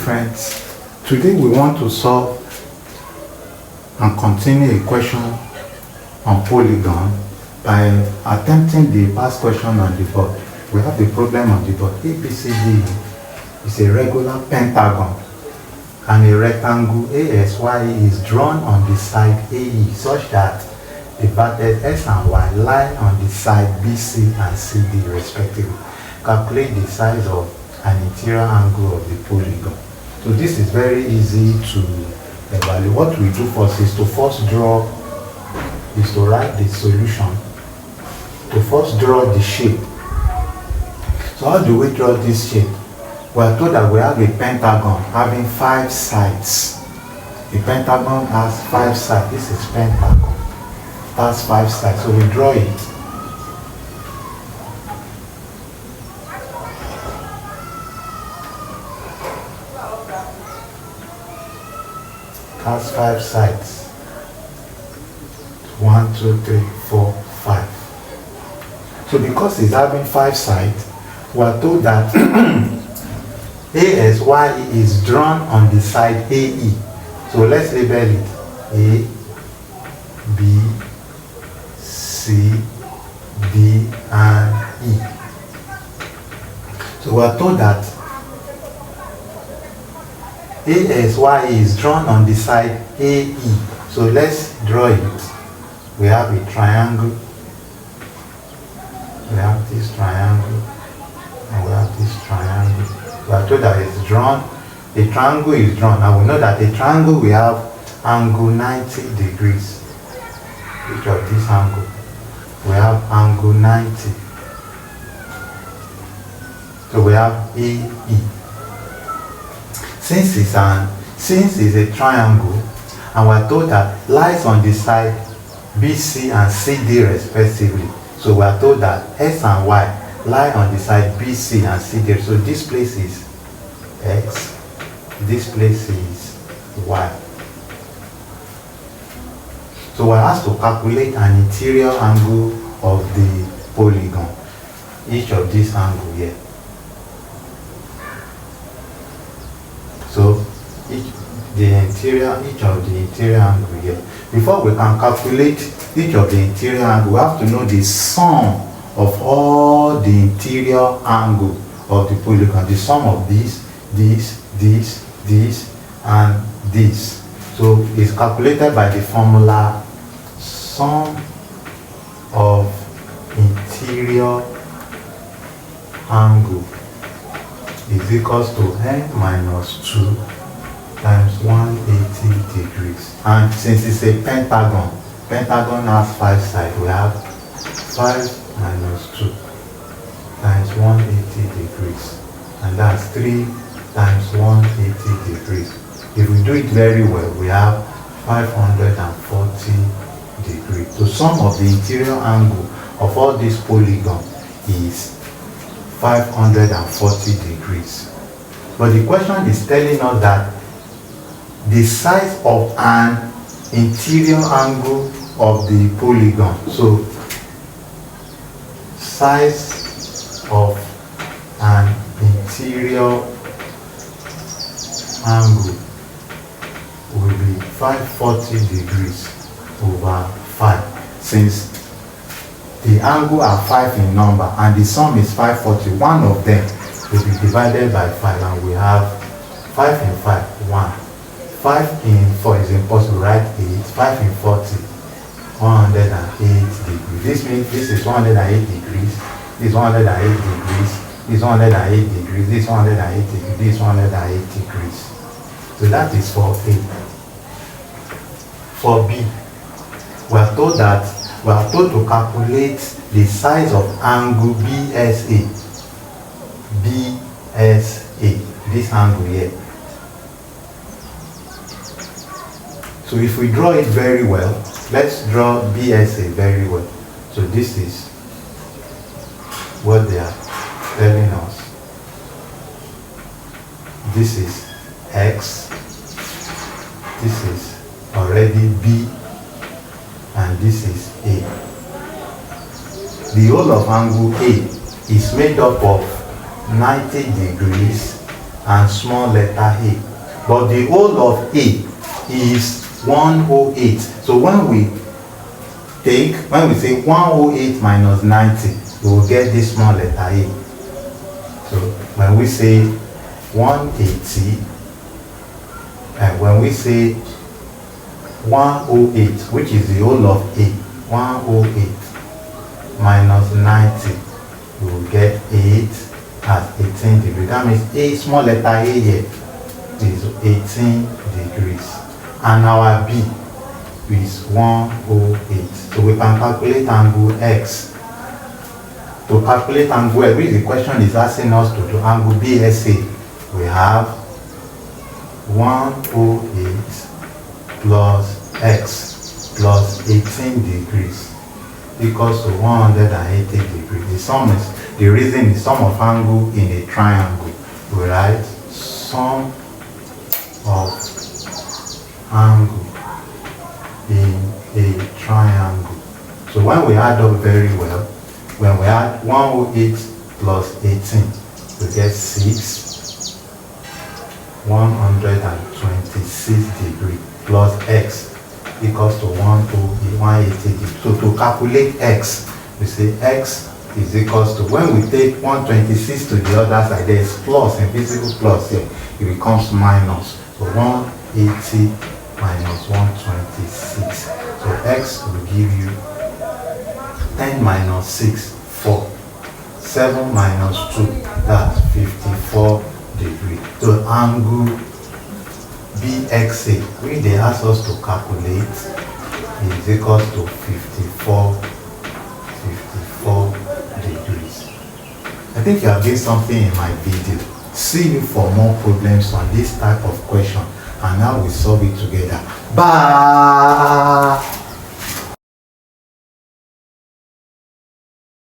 friends, today we want to solve and continue a question on Polygon by attempting the past question on the board. We have the problem on the board. ABCD is a regular pentagon and a rectangle ASY is drawn on the side AE such that the vertex S and Y lie on the side BC and CD respectively. Calculate the size of an interior angle of the polygon. So this is very easy to evaluate. What we do first is to write the solution, to first draw the shape. So how do we draw this shape? We are told that we have a pentagon having 5 sides. The pentagon has 5 sides. This is pentagon. It has 5 sides. So we draw it. Has 5 sides. 1, 2, 3, 4, 5. So because it's having 5 sides, we are told that ASY is drawn on the side AE. So let's label it A, B, C, D, and E. So we are told that ASY is drawn on the side AE. So let's draw it. We have a triangle. We have this triangle. And we have this triangle. We are told that it's drawn. A triangle is drawn. Now we know that a triangle we have angle 90 degrees. Each of this angle. We have angle 90. So we have AE. Since it's a triangle, and we're told that lies on the side BC and CD respectively. So we're told that S and Y lie on the side BC and CD. So this place is X, this place is Y. So we're asked to calculate an interior angle of the polygon. Each of these angles here. So each of the interior angle here. Before we can calculate each of the interior angle, we have to know the sum of all the interior angle of the polygon. The sum of this, and this. So it's calculated by the formula sum of interior angle is equals to n minus 2 times 180 degrees. And since it's a pentagon has 5 sides. We have 5 minus 2 times 180 degrees. And that's 3 times 180 degrees. If we do it very well, we have 540 degrees. So sum of the interior angle of all this polygon is 540 degrees. But the question is telling us that the size of an interior angle of the polygon. So size of an interior angle will be 540 degrees over 5. Since the angle are 5 in number and the sum is 540, one of them will be divided by 5 and we have 5 in 5, 1. 5 in 4 is impossible, right? 8. 5 in 40, 108 degrees. This means this is 108 degrees, this is 108 degrees, this is 108 degrees, this is 108 degrees, this is 108 degrees. So that is for A. For B, we are told to calculate the size of angle BSA. BSA, this angle here. So if we draw it very well, let's draw BSA very well. So this is what they are telling us. This is X, this is already B, and this is A. The whole of angle A is made up of 90 degrees and small letter a. But the whole of a is 108. So when we say 108 minus 90, we will get this small letter a. So when we say 180, and when we say 108, which is the whole of a, 108 minus 90, we will get 8 at 18 degrees. That means a small letter a here is 18 degrees. And our b is 108. So we can calculate angle x. To calculate angle x, which the question is asking us to do, angle BSA, we have 108 plus x plus 18 degrees equals to 180 degrees. The reason is sum of angle in a triangle. We write sum of angle in a triangle. So when we add up very well, when we add 108 plus 18, we get 126 degrees plus x equals to 180 degrees. So to calculate x, we say x is equals to, when we take 126 to the other side, there is plus, in physical plus here, it becomes minus. So 180 minus 126. So x will give you 10 minus 6, 4. 7 minus 2, that's 54 degrees. So angle BXA, which they ask us to calculate, is equals to 54 degrees. I think you have gained something in my video. See you for more problems on this type of question, and now we solve it together. Bye.